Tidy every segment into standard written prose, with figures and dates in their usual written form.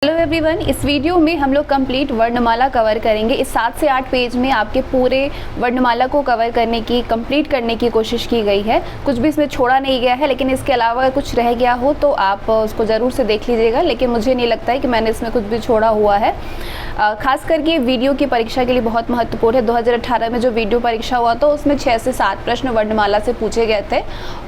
Hello everyone, इस video में हम लोग कंप्लीट वर्णमाला कवर करेंगे। इस 7 से 8 पेज में आपके पूरे वर्णमाला को कवर करने की, कंप्लीट करने की कोशिश की गई है। कुछ भी इसमें छोड़ा नहीं गया है, लेकिन इसके अलावा कुछ रह गया हो तो आप उसको ज़रूर से देख लीजिएगा। लेकिन मुझे नहीं लगता है कि मैंने इसमें कुछ भी छोड़ा हुआ है। खास करके वीडियो की परीक्षा के लिए बहुत महत्वपूर्ण है। 2018 में जो वीडियो परीक्षा हुआ तो उसमें 6 से 7 प्रश्न वर्णमाला से पूछे गए थे।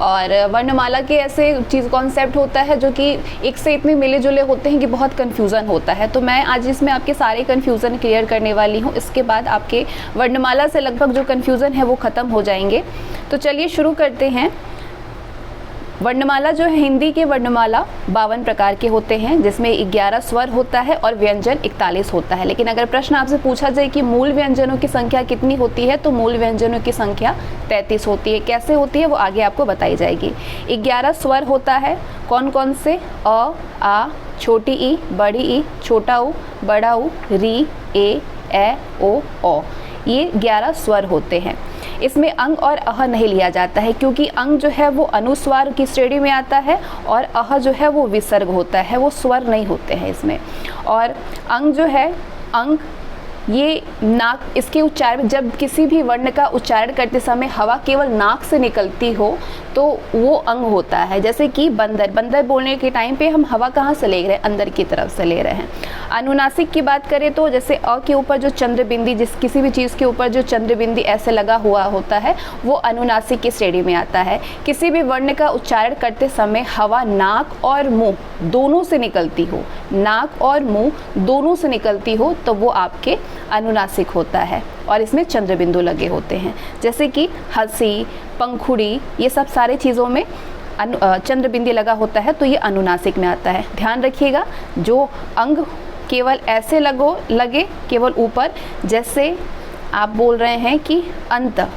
और वर्णमाला के ऐसे चीज़ कॉन्सेप्ट होता है जो कि एक से इतने मिले जुले होते हैं कि बहुत कन्फ्यूज़न होता है। तो मैं आज इसमें आपके सारे कन्फ्यूज़न क्लियर करने वाली हूँ। इसके बाद आपके वर्णमाला से लगभग जो कन्फ्यूज़न है वो ख़त्म हो जाएंगे। तो चलिए शुरू करते हैं। वर्णमाला जो है, हिंदी के वर्णमाला 52 प्रकार के होते हैं, जिसमें 11 स्वर होता है और व्यंजन 41 होता है। लेकिन अगर प्रश्न आपसे पूछा जाए कि मूल व्यंजनों की संख्या कितनी होती है, तो मूल व्यंजनों की संख्या 33 होती है। कैसे होती है वो आगे आपको बताई जाएगी। 11 स्वर होता है, कौन कौन से? अ, आ, छोटी ई, बड़ी ई, छोटा ऊ, बड़ा ऊ, री, ए, ओ, औ। ये 11 स्वर होते हैं। इसमें अंग और अह नहीं लिया जाता है, क्योंकि अंग जो है वो अनुस्वार की श्रेणी में आता है और अह जो है वो विसर्ग होता है, वो स्वर नहीं होते हैं इसमें। और अंग जो है, अंग ये नाक, इसके उच्चारण, जब किसी भी वर्ण का उच्चारण करते समय हवा केवल नाक से निकलती हो तो वो अंग होता है। जैसे कि बंदर, बंदर बोलने के टाइम पे हम हवा कहाँ से ले रहे हैं? अंदर की तरफ से ले रहे हैं। अनुनासिक की बात करें तो जैसे अ के ऊपर जो चंद्रबिंदी, जिस किसी भी चीज़ के ऊपर जो चंद्रबिंदी ऐसे लगा हुआ होता है, वो अनुनासिक की श्रेणी में आता है। किसी भी वर्ण का उच्चारण करते समय हवा नाक और मुँह दोनों से निकलती हो, नाक और मुँह दोनों से निकलती हो तो वो आपके अनुनासिक होता है। और इसमें चंद्रबिंदु लगे होते हैं, जैसे कि हंसी, पंखुड़ी, ये सब सारे चीज़ों में चंद्रबिंदी लगा होता है, तो ये अनुनासिक में आता है। ध्यान रखिएगा, जो अंग केवल ऐसे लगे केवल ऊपर, जैसे आप बोल रहे हैं कि अंत,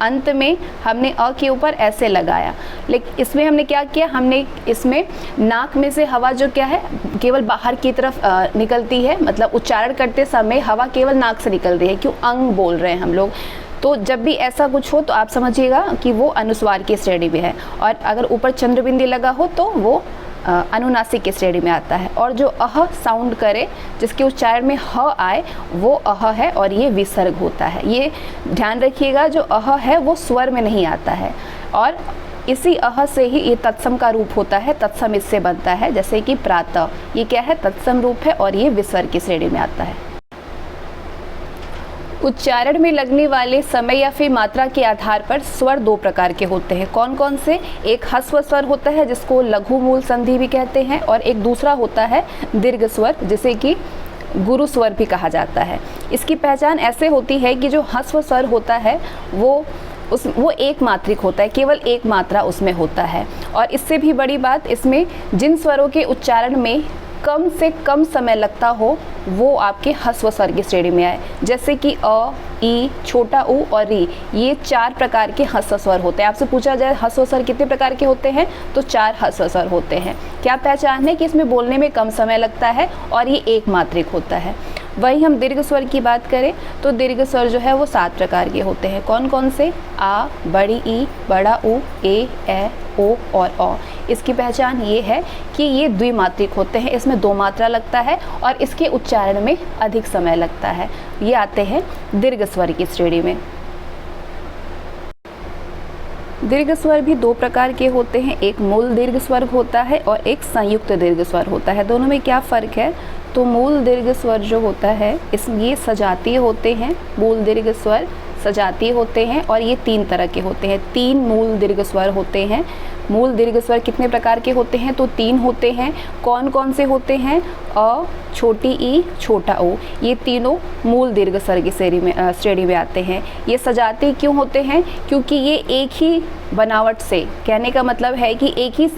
अंत में हमने अ के ऊपर ऐसे लगाया, लेकिन इसमें हमने क्या किया? हमने इसमें नाक में से हवा जो क्या है केवल बाहर की तरफ निकलती है, मतलब उच्चारण करते समय हवा केवल नाक से निकल रही है, क्यों? अंग बोल रहे हैं हम लोग। तो जब भी ऐसा कुछ हो तो आप समझिएगा कि वो अनुस्वार की श्रेणी में है। और अगर ऊपर चंद्रबिंदी लगा हो तो वो अनुनासिक की श्रेणी में आता है। और जो अह साउंड करे, जिसके उच्चारण में ह आए, वो अह है और ये विसर्ग होता है। ये ध्यान रखिएगा, जो अह है वो स्वर में नहीं आता है। और इसी अह से ही ये तत्सम का रूप होता है, तत्सम इससे बनता है। जैसे कि प्रातः, ये क्या है? तत्सम रूप है और ये विसर्ग की श्रेणी में आता है। उच्चारण में लगने वाले समय या फिर मात्रा के आधार पर स्वर 2 प्रकार के होते हैं। कौन कौन से? एक ह्रस्व स्वर होता है जिसको लघु मूल संधि भी कहते हैं, और एक दूसरा होता है दीर्घ स्वर, जिसे कि गुरु स्वर भी कहा जाता है। इसकी पहचान ऐसे होती है कि जो ह्रस्व स्वर होता है वो एक मात्रिक होता है, केवल एक मात्रा उसमें होता है। और इससे भी बड़ी बात, इसमें जिन स्वरों के उच्चारण में कम से कम समय लगता हो वो आपके ह्रस्व स्वर की श्रेणी में आए। जैसे कि अ, ई, छोटा ऊ और री, ये 4 प्रकार के ह्रस्व स्वर होते हैं। आपसे पूछा जाए ह्रस्व स्वर कितने प्रकार के होते हैं, तो 4 ह्रस्व स्वर होते हैं। क्या पहचान है? कि इसमें बोलने में कम समय लगता है और ये एक मात्रिक होता है। वही हम दीर्घ स्वर की बात करें तो दीर्घ स्वर जो है वो 7 प्रकार के होते हैं। कौन कौन से? आ, बड़ी ई, बड़ा ऊ, ए, ओ और औ। इसकी पहचान ये है कि ये द्विमात्रिक होते हैं, इसमें 2 मात्रा लगता है और इसके उच्चारण में अधिक समय लगता है। ये आते हैं दीर्घ स्वर की श्रेणी में। दीर्घ स्वर भी 2 प्रकार के होते हैं, एक मूल दीर्घ स्वर होता है और एक संयुक्त दीर्घ स्वर होता है। दोनों में क्या फ़र्क है? तो मूल दीर्घ स्वर जो होता है इसमें ये सजातीय होते हैं, मूल दीर्घ स्वर सजातीय होते हैं, और ये 3 तरह के होते हैं। 3 मूल दीर्घ स्वर होते हैं। मूल दीर्घ स्वर कितने प्रकार के होते हैं? तो 3 होते हैं। कौन कौन से होते हैं? अ, छोटी ई, छोटा ऊ, ये तीनों मूल दीर्घ स्वर की श्रेणी में आते हैं। ये सजातीय क्यों होते हैं? क्योंकि ये एक ही बनावट से, कहने का मतलब है कि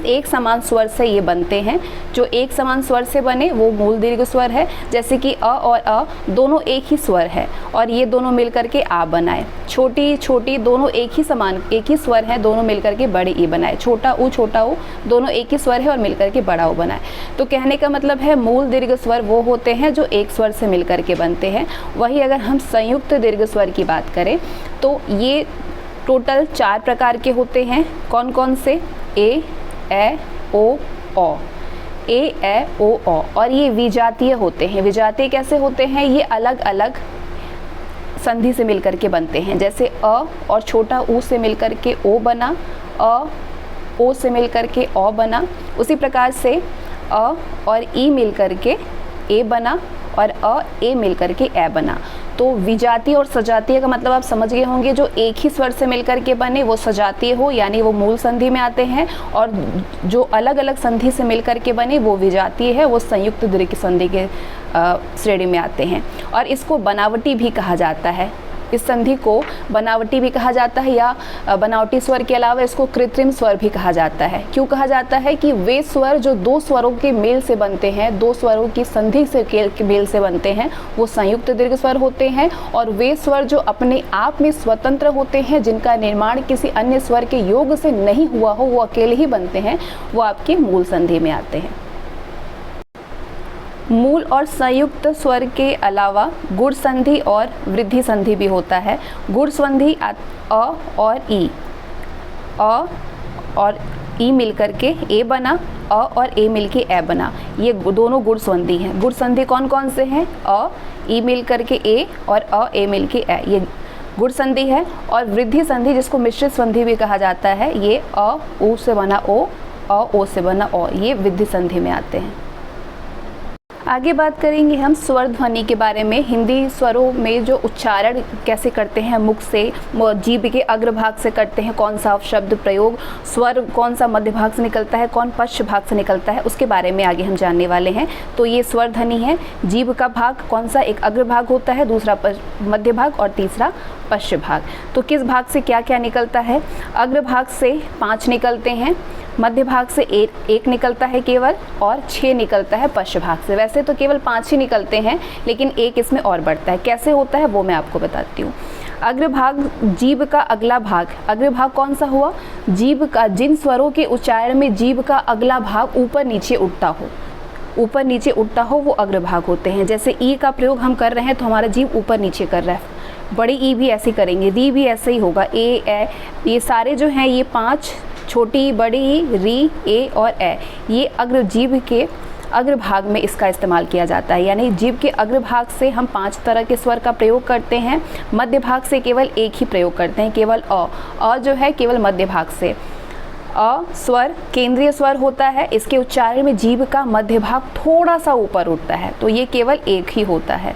एक समान स्वर से ये बनते हैं। जो एक समान स्वर से बने वो मूल दीर्घ स्वर है। जैसे कि अ और अ दोनों एक ही स्वर है और ये दोनों मिलकर के आ बनाए। छोटी छोटी दोनों एक ही स्वर है, दोनों मिलकर के बड़े ई बनाए। छोटा ऊ दोनों एक ही स्वर है और मिलकर के बड़ा ऊ बनाए। तो कहने का मतलब है मूल दीर्घ स्वर वो होते हैं जो एक स्वर से मिलकर के बनते हैं। वही अगर हम संयुक्त दीर्घ स्वर की बात करें तो ये टोटल 4 प्रकार के होते हैं। कौन कौन से? ए, ओ, औ। ए ओ औ, और ये विजातीय होते हैं। विजातीय कैसे होते हैं? ये अलग अलग संधि से मिलकर के बनते हैं। जैसे अ और छोटा ऊ से मिलकर के ओ बना, अ ओ से मिलकर के औ बना। उसी प्रकार से अ और ई मिलकर के ए बना और अ ए मिलकर के ए बना। तो विजातीय और सजातीय का मतलब आप समझ गए होंगे। जो एक ही स्वर से मिलकर के बने वो सजातीय हो, यानी वो मूल संधि में आते हैं, और जो अलग अलग संधि से मिलकर के बने वो विजातीय है, वो संयुक्त दीर्घ संधि के श्रेणी में आते हैं। और इसको बनावटी भी कहा जाता है। इस संधि को बनावटी भी कहा जाता है, या बनावटी स्वर के अलावा इसको कृत्रिम स्वर भी कहा जाता है। क्यों कहा जाता है? कि वे स्वर जो दो स्वरों के मेल से बनते हैं, दो स्वरों की संधि से के मेल से बनते हैं, वो संयुक्त दीर्घ स्वर होते हैं। और वे स्वर जो अपने आप में स्वतंत्र होते हैं, जिनका निर्माण किसी अन्य स्वर के योग से नहीं हुआ हो, वो अकेले ही बनते हैं, वो आपके मूल संधि में आते हैं। मूल और संयुक्त स्वर के अलावा गुण संधि और वृद्धि संधि भी होता है। गुण संधि अ और ई, अ और ई मिलकर के ए बना, अ और ए मिलके ए बना। ये दोनों गुण संधि हैं। गुण संधि कौन कौन से हैं? अ ई मिलकर के ए और अ ए मिलके ए, ये गुण संधि है। और वृद्धि संधि, जिसको मिश्रित संधि भी कहा जाता है, ये अ ऊ से बना ओ, अ ओ से बना ओ, ये वृद्धि संधि में आते हैं। आगे बात करेंगे हम स्वर ध्वनि के बारे में। हिंदी स्वरों में जो उच्चारण कैसे करते हैं, मुख से, जीभ के अग्रभाग से करते हैं, कौन सा शब्द प्रयोग, स्वर कौन सा मध्य भाग से निकलता है, कौन पश्च भाग से निकलता है, उसके बारे में आगे हम जानने वाले हैं। तो ये स्वर ध्वनि है। जीभ का भाग कौन सा? एक अग्रभाग होता है, दूसरा मध्य भाग और तीसरा पश्च भाग। तो किस भाग से क्या क्या निकलता है? अग्रभाग से 5 निकलते हैं, मध्य भाग से एक निकलता है केवल, और 6 निकलता है पश्च भाग से। वैसे तो केवल 5 ही निकलते हैं, लेकिन एक इसमें और बढ़ता है। कैसे होता है वो मैं आपको बताती हूँ। अग्रभाग जीभ का अगला भाग। अग्रभाग कौन सा हुआ? जीभ का, जिन स्वरों के उच्चारण में जीभ का अगला भाग ऊपर नीचे उठता हो, ऊपर नीचे उठता हो, वो अग्रभाग होते हैं। जैसे ई का प्रयोग हम कर रहे हैं तो हमारा जीभ ऊपर नीचे कर रहा है। बड़ी ई भी ऐसे करेंगे, री भी ऐसे ही होगा, ए, ये सारे जो हैं ये 5, छोटी बड़ी, री, ए और ए, ये अग्र जीभ के अग्रभाग में इसका इस्तेमाल किया जाता है। यानी जीभ के अग्रभाग से हम 5 तरह के स्वर का प्रयोग करते हैं। मध्य भाग से केवल एक ही प्रयोग करते हैं, केवल अ जो है केवल मध्य भाग से। अ स्वर केंद्रीय स्वर होता है, इसके उच्चारण में जीभ का मध्य भाग थोड़ा सा ऊपर उठता है, तो ये केवल एक ही होता है,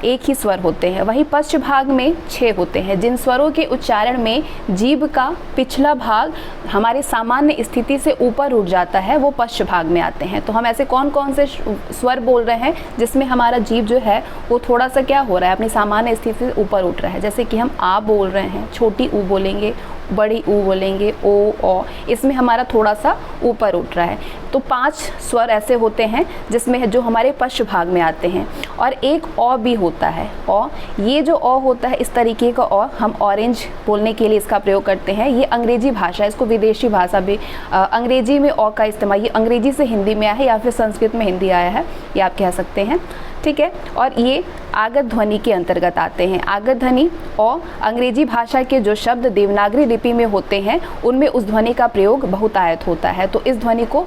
एक ही स्वर होते हैं। वहीं पश्च भाग में 6 होते हैं। जिन स्वरों के उच्चारण में जीभ का पिछला भाग हमारे सामान्य स्थिति से ऊपर उठ जाता है, वो पश्च भाग में आते हैं। तो हम ऐसे कौन कौन से स्वर बोल रहे हैं जिसमें हमारा जीभ जो है वो थोड़ा सा क्या हो रहा है, अपनी सामान्य स्थिति से ऊपर उठ रहा है। जैसे कि हम आ बोल रहे हैं, छोटी ऊ बोलेंगे, बड़ी ऊ बोलेंगे, ओ, औ, इसमें हमारा थोड़ा सा ऊपर उठ रहा है। तो 5 स्वर ऐसे होते हैं जिसमें जो हमारे पश्च भाग में आते हैं। और एक औ भी होता है, औ, ये जो औ होता है, इस तरीके का औ हम ऑरेंज बोलने के लिए इसका प्रयोग करते हैं। ये अंग्रेजी भाषा है, इसको विदेशी भाषा भी, अंग्रेजी में औ का इस्तेमाल, ये अंग्रेजी से हिंदी में आया है या फिर संस्कृत में हिंदी आया है, ये आप कह सकते हैं, ठीक है। और ये आगत ध्वनि के अंतर्गत आते हैं। आगत ध्वनि और अंग्रेजी भाषा के जो शब्द देवनागरी लिपि में होते हैं उनमें उस ध्वनि का प्रयोग बहुतायत होता है। तो इस ध्वनि को,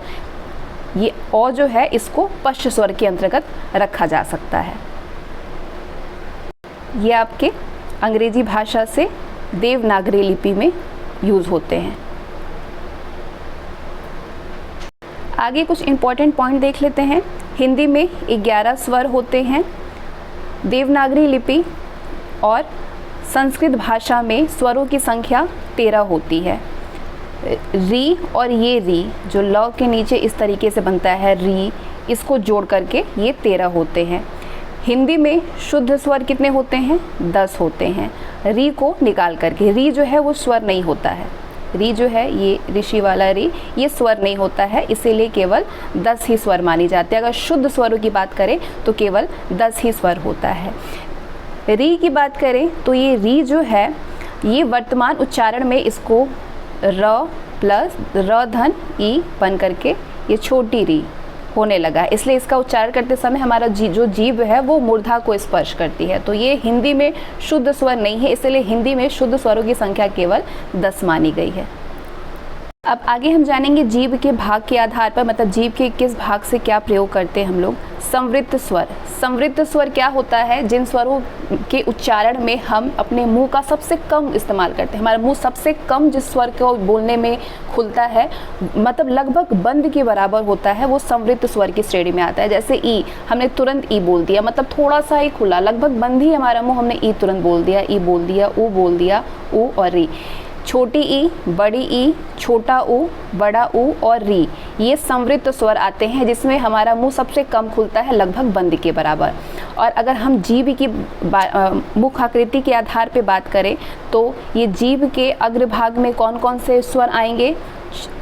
ये औ जो है, इसको पश्च स्वर के अंतर्गत रखा जा सकता है। ये आपके अंग्रेजी भाषा से देवनागरी लिपि में यूज होते हैं। आगे कुछ इंपॉर्टेंट पॉइंट देख लेते हैं। हिंदी में 11 स्वर होते हैं। देवनागरी लिपि और संस्कृत भाषा में स्वरों की संख्या 13 होती है। री और ये री जो ल के नीचे इस तरीके से बनता है, री, इसको जोड़ करके ये 13 होते हैं। हिंदी में शुद्ध स्वर कितने होते हैं? 10 होते हैं। री को निकाल करके, री जो है वो स्वर नहीं होता है, री जो है ये ऋषि वाला री, ये स्वर नहीं होता है, इसीलिए केवल 10 ही स्वर माने जाते हैं। अगर शुद्ध स्वरों की बात करें तो केवल 10 ही स्वर होता है। री की बात करें तो ये री जो है, ये वर्तमान उच्चारण में इसको र प्लस र धन ई बन करके ये छोटी री होने लगा है, इसलिए इसका उच्चारण करते समय हमारा जो जीभ है वो मूर्धा को स्पर्श करती है। तो ये हिंदी में शुद्ध स्वर नहीं है, इसलिए हिंदी में शुद्ध स्वरों की संख्या केवल 10 मानी गई है। अब आगे हम जानेंगे जीभ के भाग के आधार पर, मतलब जीभ के किस भाग से क्या प्रयोग करते हैं हम लोग। संवृत्त स्वर। संवृत्त स्वर क्या होता है? जिन स्वरों के उच्चारण में हम अपने मुंह का सबसे कम इस्तेमाल करते हैं। हमारा मुंह सबसे कम जिस स्वर को बोलने में खुलता है, मतलब लगभग बंद के बराबर होता है, वो संवृत्त स्वर की श्रेणी में आता है। जैसे ई, हमने तुरंत ई बोल दिया, मतलब थोड़ा सा ही खुला, लगभग बंद ही हमारा मुंह, हमने ई तुरंत बोल दिया, ई बोल दिया, ऊ बोल दिया, ऊ और री। छोटी ई, बड़ी ई, छोटा ऊ, बड़ा ऊ और री, ये संवृत्त स्वर आते हैं जिसमें हमारा मुंह सबसे कम खुलता है, लगभग बंद के बराबर। और अगर हम जीभ की मुख आकृति के आधार पे बात करें तो ये जीभ के अग्रभाग में कौन कौन से स्वर आएंगे?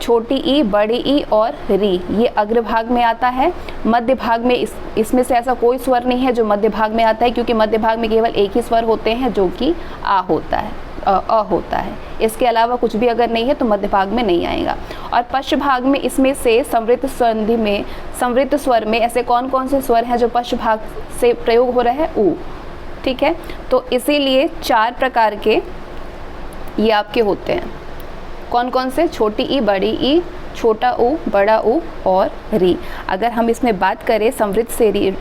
छोटी ई, बड़ी ई और री, ये अग्रभाग में आता है। मध्य भाग में इसमें से ऐसा कोई स्वर नहीं है जो मध्य भाग में आता है, क्योंकि मध्य भाग में केवल एक ही स्वर होते हैं जो कि आ होता है, अ होता है। इसके अलावा कुछ भी अगर नहीं है तो मध्य भाग में नहीं आएगा। और पश्च भाग में इसमें से संवृत्त संधि में, संवृत्त स्वर में ऐसे कौन कौन से स्वर हैं जो पश्च भाग से प्रयोग हो रहे हैं? ऊ, ठीक है। तो इसीलिए 4 प्रकार के ये आपके होते हैं। कौन कौन से? छोटी ई, बड़ी ई, छोटा ऊ, बड़ा ऊ और री। अगर हम इसमें बात करें संवृत्त से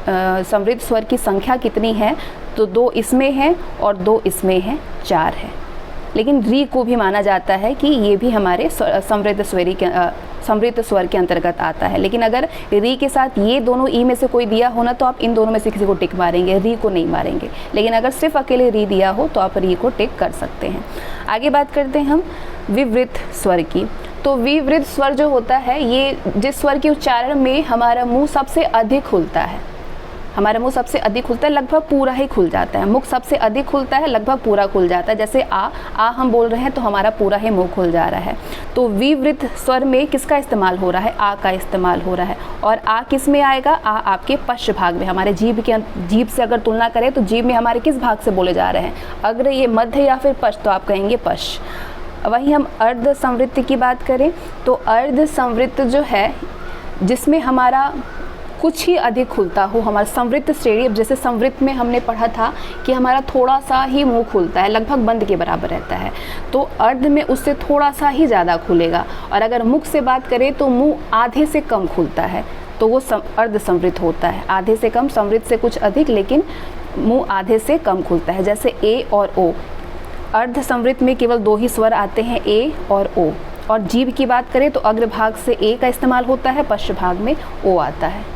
संवृत्त स्वर की संख्या कितनी है, तो 2 इसमें है और 2 इसमें है, 4 है। लेकिन री को भी माना जाता है कि ये भी हमारे संवृत्त स्वर के अंतर्गत आता है। लेकिन अगर री के साथ ये दोनों ई में से कोई दिया हो ना, तो आप इन दोनों में से किसी को टिक मारेंगे, री को नहीं मारेंगे। लेकिन अगर सिर्फ अकेले री दिया हो तो आप री को टिक कर सकते हैं। आगे बात करते हैं हम विवृत स्वर की। तो विवृत स्वर जो होता है, ये जिस स्वर के उच्चारण में हमारा मुंह सबसे अधिक खुलता है, हमारा मुंह सबसे अधिक खुलता है, लगभग पूरा ही खुल जाता है। मुख सबसे अधिक खुलता है, लगभग पूरा खुल जाता है। जैसे आ हम बोल रहे हैं तो हमारा पूरा ही मुंह खुल जा रहा है। तो विवृत स्वर में किसका इस्तेमाल हो रहा है? आ का इस्तेमाल हो रहा है। और आ किस में आएगा? आ आपके पश्च भाग में। हमारे जीभ से अगर तुलना करें तो जीभ में हमारे किस भाग से बोले जा रहे हैं? अग्र, ये मध्य या फिर पश्च, तो आप कहेंगे पश्च। वहीं हम अर्ध संवृत्त की बात करें तो अर्ध संवृत्त जो है, जिसमें हमारा कुछ ही अधिक खुलता हो, हमारा संवृत्त श्रेणी। जैसे संवृत्त में हमने पढ़ा था कि हमारा थोड़ा सा ही मुंह खुलता है, लगभग बंद के बराबर रहता है। तो अर्ध में उससे थोड़ा सा ही ज़्यादा खुलेगा। और अगर मुख से बात करें तो मुंह आधे से कम खुलता है, तो वो अर्ध संवृत्त होता है। आधे से कम, संवृत्त से कुछ अधिक, लेकिन मुंह आधे से कम खुलता है। जैसे ए और ओ, अर्ध संवृत्त में केवल 2 ही स्वर आते हैं, ए और ओ। और जीभ की बात करें तो अग्रभाग से ए का इस्तेमाल होता है, पश्च भाग में ओ आता है।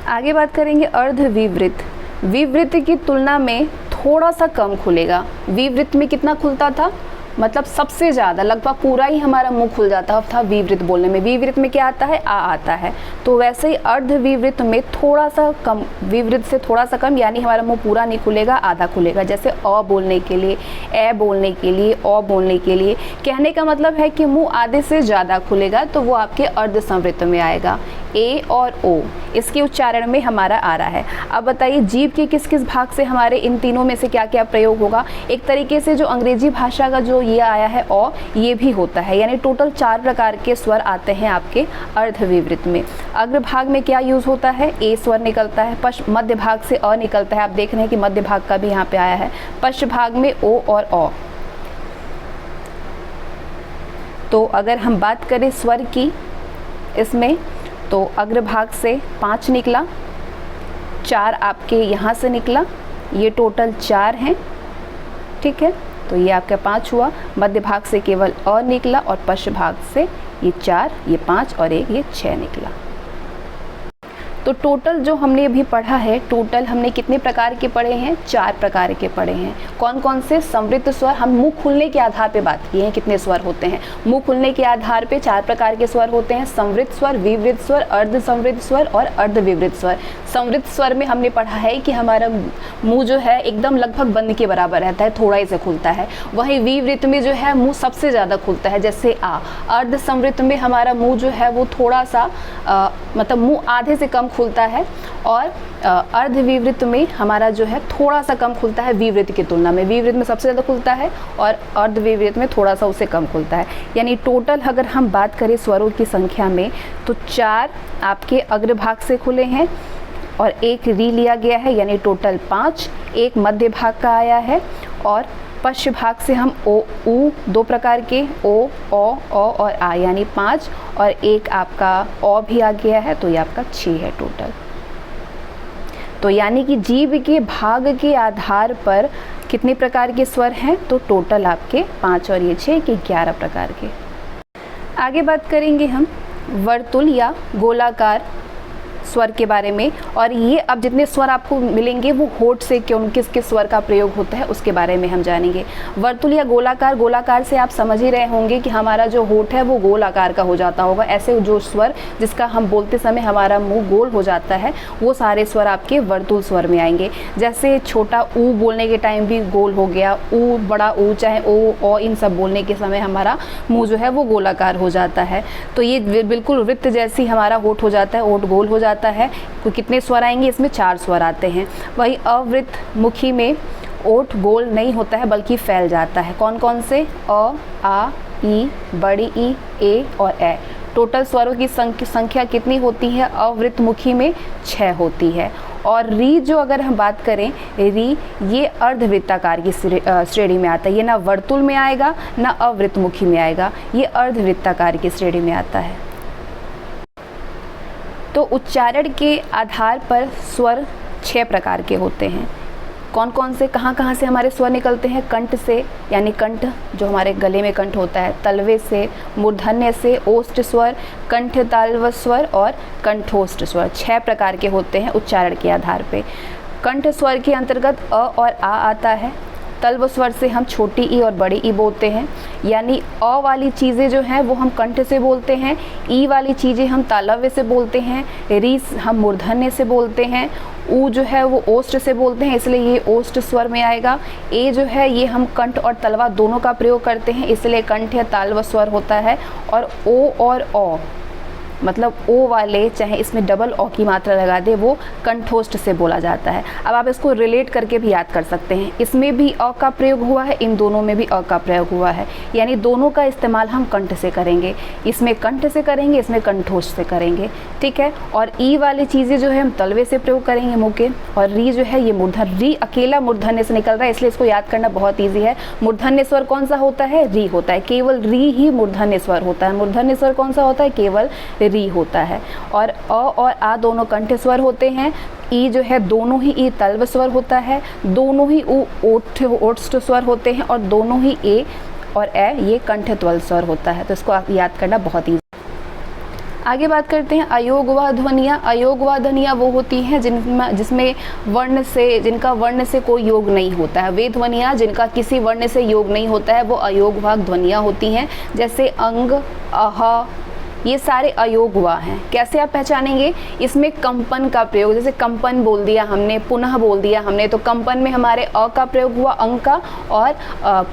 आगे बात करेंगे अर्ध विवृत। विवृत की तुलना में थोड़ा सा कम खुलेगा। विवृत में कितना खुलता था? मतलब सबसे ज़्यादा, लगभग पूरा ही हमारा मुंह खुल जाता था विवृत बोलने में। विवृत में क्या आता है? आ आता है। तो वैसे ही अर्ध विवृत में थोड़ा सा कम, विवृत से थोड़ा सा कम, यानी हमारा मुंह पूरा नहीं खुलेगा, आधा खुलेगा। जैसे अ बोलने के लिए, ए बोलने के लिए, ओ बोलने के लिए, कहने का मतलब है कि मुंह आधे से ज़्यादा खुलेगा, तो वो आपके अर्ध संवृत्त में आएगा। ए और ओ इसके उच्चारण में हमारा आ रहा है। अब बताइए जीभ के किस किस भाग से हमारे इन तीनों में से क्या क्या प्रयोग होगा? एक तरीके से जो अंग्रेजी भाषा का जो ये आया है ओ, ये भी होता है। यानी टोटल 4 प्रकार के स्वर आते हैं आपके अर्ध विवृत में। अग्रभाग में क्या यूज होता है? ए स्वर निकलता है। मध्य भाग से अ निकलता है। आप देख रहे हैं कि मध्य भाग का भी यहाँ पे आया है। पश्च भाग में ओ और अ। तो अगर हम बात करें स्वर की, इसमें तो अग्रभाग से 5 निकला, 4 आपके यहाँ से निकला, ये टोटल 4 हैं, ठीक है। तो ये आपका 5 हुआ। मध्य भाग से केवल अ निकला और पश्च भाग से ये 4, ये 5 और एक ये 6 निकला। तो टोटल जो हमने अभी पढ़ा है, टोटल हमने कितने प्रकार के पढ़े हैं? 4 प्रकार के पढ़े हैं। कौन कौन से? संवृत्त स्वर। हम मुंह खुलने के आधार पे बात किए हैं कितने स्वर होते हैं। मुंह खुलने के आधार पे 4 प्रकार के स्वर होते हैं, संवृत्त स्वर, विवृत स्वर, अर्ध संवृत्त स्वर और अर्ध विवृत स्वर। संवृत्त स्वर में हमने पढ़ा है कि हमारा मुंह जो है एकदम लगभग बंद के बराबर रहता है, थोड़ा ही से खुलता है। वहीं विवृत में जो है मुंह सबसे ज़्यादा खुलता है, जैसे आ। अर्ध संवृत्त में हमारा मुंह जो है वो थोड़ा सा मतलब मुंह आधे से कम खुलता है। और अर्ध विवृत में हमारा जो है थोड़ा सा कम खुलता है विवृत की तुलना में। विवृत में सबसे ज़्यादा खुलता है और अर्ध विवृत में थोड़ा सा उससे कम खुलता है। यानी टोटल अगर हम बात करें स्वरों की संख्या में तो 4 आपके अग्रभाग से खुले हैं और एक री लिया गया है, यानी टोटल 5। एक मध्य भाग का आया है और पश्च भाग से हम ओ ऊ 2 प्रकार के, ओ और आ यानी 5, और एक आपका ओ भी आ गया है, तो ये आपका 6 है टोटल। तो यानी कि जीभ के भाग के आधार पर कितने प्रकार के स्वर हैं, तो टोटल आपके 5 और ये 6 के 11 प्रकार के। आगे बात करेंगे हम वर्तुल या गोलाकार स्वर के बारे में, और ये अब जितने स्वर आपको मिलेंगे वो होठ से किस किस स्वर का प्रयोग होता है उसके बारे में हम जानेंगे। वर्तुल या गोलाकार, गोलाकार से आप समझ ही रहे होंगे कि हमारा जो होठ है वो गोल आकार का हो जाता होगा। ऐसे जो स्वर जिसका हम बोलते समय हमारा मुंह गोल हो जाता है वो सारे स्वर आपके वर्तुल स्वर में आएंगे। जैसे छोटा ऊ बोलने के टाइम भी गोल हो गया, ऊ, बड़ा ऊ, चाहे ओ, इन सब बोलने के समय हमारा मुँह जो है वो गोलाकार हो जाता है। तो ये बिल्कुल वृत्त जैसी हमारा होठ हो जाता है, होठ गोल हो जाता है। तो कितने स्वर आएंगे, इसमें 4 स्वर आते हैं। वही अवृत्त मुखी में ओठ गोल नहीं होता है बल्कि फैल जाता है। कौन कौन से, अ, आ, ई, बड़ी ई, ए और ए। टोटल स्वरों की संख्या कितनी होती है अवृत्त मुखी में, 6 होती है। और री जो अगर हम बात करें, री ये अर्धवृत्ताकार की श्रेणी में आता है। ये ना वर्तुल में आएगा ना अवृत्त मुखी में आएगा, ये अर्धवृत्ताकार की श्रेणी में आता है। तो उच्चारण के आधार पर स्वर 6 प्रकार के होते हैं। कौन कौन से, कहाँ से हमारे स्वर निकलते हैं, कंठ से यानी कंठ जो हमारे गले में कंठ होता है, तलवे से, मूर्धन्य से, ओष्ठ स्वर, कंठ तालव स्वर और कंठोष्ठ स्वर। 6 प्रकार के होते हैं उच्चारण के आधार पे। कंठ स्वर के अंतर्गत अ और आ आता है। तल्व स्वर से हम छोटी ई और बड़ी ई बोलते हैं, यानी अ वाली चीज़ें जो हैं वो हम कंठ से बोलते हैं, ई वाली चीज़ें हम तालव्य से बोलते हैं, री हम मूर्धन्य से बोलते हैं, ऊ जो है वो ओष्ठ से बोलते हैं इसलिए ये ओष्ठ स्वर में आएगा। ए जो है ये हम कंठ और तलवा दोनों का प्रयोग करते हैं इसलिए कंठ या तालव स्वर होता है। और ओ और औ मतलब ओ वाले, चाहे इसमें डबल ओ की मात्रा लगा दे, वो कंठोष्ठ से बोला जाता है। अब आप इसको रिलेट करके भी याद कर सकते हैं, इसमें भी अ का प्रयोग हुआ है, इन दोनों में भी अ का प्रयोग हुआ है, यानी दोनों का इस्तेमाल हम कंठ से करेंगे। इसमें कंठ से करेंगे, इसमें कंठोष्ठ से करेंगे, ठीक है। और ई वाली चीज़ें जो है हम तलवे से प्रयोग करेंगे मुँह के, और री जो है ये मूर्धन्य, री अकेला मूर्धन्य से निकल रहा है इसलिए इसको याद करना बहुत ईजी है। मूर्धन्य स्वर कौन सा होता है, री होता है, केवल री ही मूर्धन्य स्वर होता है। मूर्धन्य स्वर कौन सा होता है, केवल री होता है। और अ और आ दोनों कंठ स्वर होते हैं। ई जो है दोनों ही ई तल्व स्वर होता है, दोनों ही ऊ ओष्ठ स्वर होते हैं, और दोनों ही ए और ए ये कंठ त्वल स्वर होता है। तो इसको आप याद करना बहुत ईजी। आगे बात करते हैं अयोगवाह ध्वनियाँ। अयोगवाह ध्वनियाँ वो होती हैं जिनका वर्ण से कोई योग नहीं होता है। वे ध्वनियाँ जिनका किसी वर्ण से योग नहीं होता है वो अयोगवाह ध्वनियाँ होती हैं। जैसे अंग, अह, ये सारे अयोगवाह हैं। कैसे आप पहचानेंगे, इसमें कंपन का प्रयोग, जैसे कंपन बोल दिया हमने, पुनः बोल दिया हमने, तो कंपन में हमारे अ का प्रयोग हुआ अंग का, और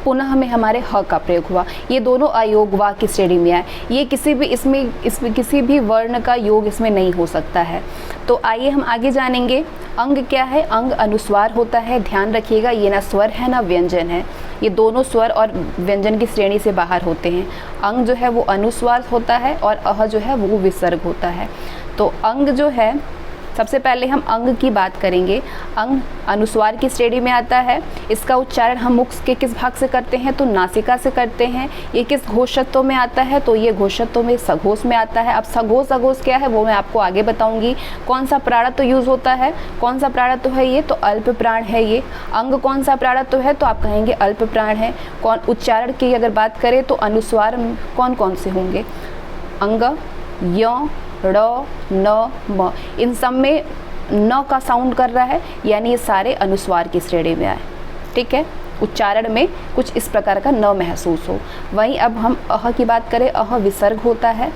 पुनः में हमारे ह का प्रयोग हुआ। ये दोनों अयोगवाह की श्रेणी में आए। ये इसमें किसी भी वर्ण का योग इसमें नहीं हो सकता है। तो आइए हम आगे जानेंगे अंग क्या है। अंग अनुस्वार होता है, ध्यान रखिएगा, ये ना स्वर है ना व्यंजन है, ये दोनों स्वर और व्यंजन की श्रेणी से बाहर होते हैं। अंग जो है वो अनुस्वार होता है और अह जो है वो विसर्ग होता है। तो अंग जो है, सबसे पहले हम अंग की बात करेंगे। अंग अनुस्वार की श्रेणी में आता है। इसका उच्चारण हम मुख के किस भाग से करते हैं, तो नासिका से करते हैं। ये किस घोषत्व में आता है, तो ये घोषत्व में सघोष में आता है। अब सघोष क्या है वो मैं आपको आगे बताऊंगी। कौन सा प्राणत्व यूज होता है, कौन सा प्राणत्व है ये, तो अल्प प्राण है ये। अंग कौन सा प्राणत्व है, तो आप कहेंगे अल्प प्राण है। कौन उच्चारण की अगर बात करें तो अनुस्वार कौन कौन से होंगे, अंग, य, ड़, न, म, इन सब में न का साउंड कर रहा है, यानी ये सारे अनुस्वार की श्रेणी में आए, ठीक है। उच्चारण में कुछ इस प्रकार का न महसूस हो। वहीं अब हम अह की बात करें, अह विसर्ग होता है।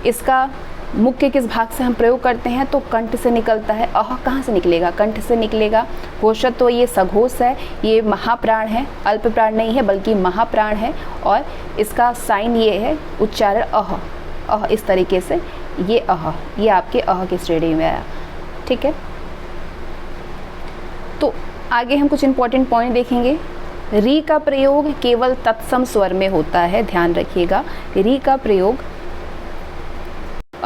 इसका मुख के किस भाग से हम प्रयोग करते हैं, तो कंठ से निकलता है। अह कहाँ से निकलेगा, कंठ से निकलेगा। घोषत्व तो ये सघोष है, ये महाप्राण है, अल्प प्राण नहीं है बल्कि महाप्राण है। और इसका साइन ये है उच्चारण अह, अह इस तरीके से, ये अह, ये आपके अह की श्रेणी में आया, ठीक है। तो आगे हम कुछ इंपॉर्टेंट पॉइंट देखेंगे। री का प्रयोग केवल तत्सम स्वर में होता है, ध्यान रखिएगा। री का प्रयोग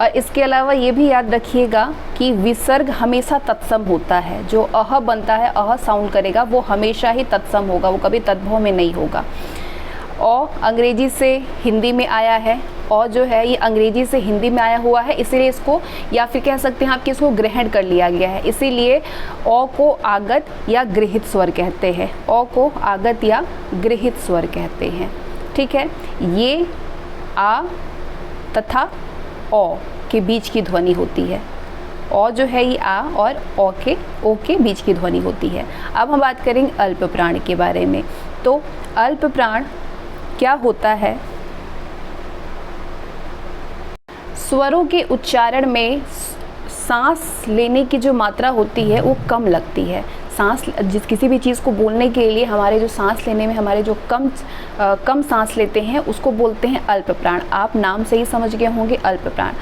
और इसके अलावा ये भी याद रखिएगा कि विसर्ग हमेशा तत्सम होता है। जो अह बनता है, अह साउंड करेगा, वो हमेशा ही तत्सम होगा, वो कभी तद्भव में नहीं होगा। औ अंग्रेजी से हिंदी में आया है, औ जो है ये अंग्रेजी से हिंदी में आया हुआ है, इसीलिए इसको, या फिर कह सकते हैं आप कि इसको ग्रहण कर लिया गया है, इसीलिए औ को आगत या गृहीत स्वर कहते हैं। औ को आगत या गृहीत स्वर कहते हैं। ठीक है, ये आ तथा औ के बीच की ध्वनि होती है। औ जो है ये आ और ओ के बीच की ध्वनि होती है। अब हम बात करेंगे अल्प प्राण के बारे में। तो अल्प प्राण क्या होता है? स्वरों के उच्चारण में सांस लेने की जो मात्रा होती है वो कम लगती है। सांस किसी भी चीज़ को बोलने के लिए हमारे जो सांस लेने में हमारे जो कम सांस लेते हैं उसको बोलते हैं अल्प प्राण। आप नाम से ही समझ गए होंगे अल्प प्राण।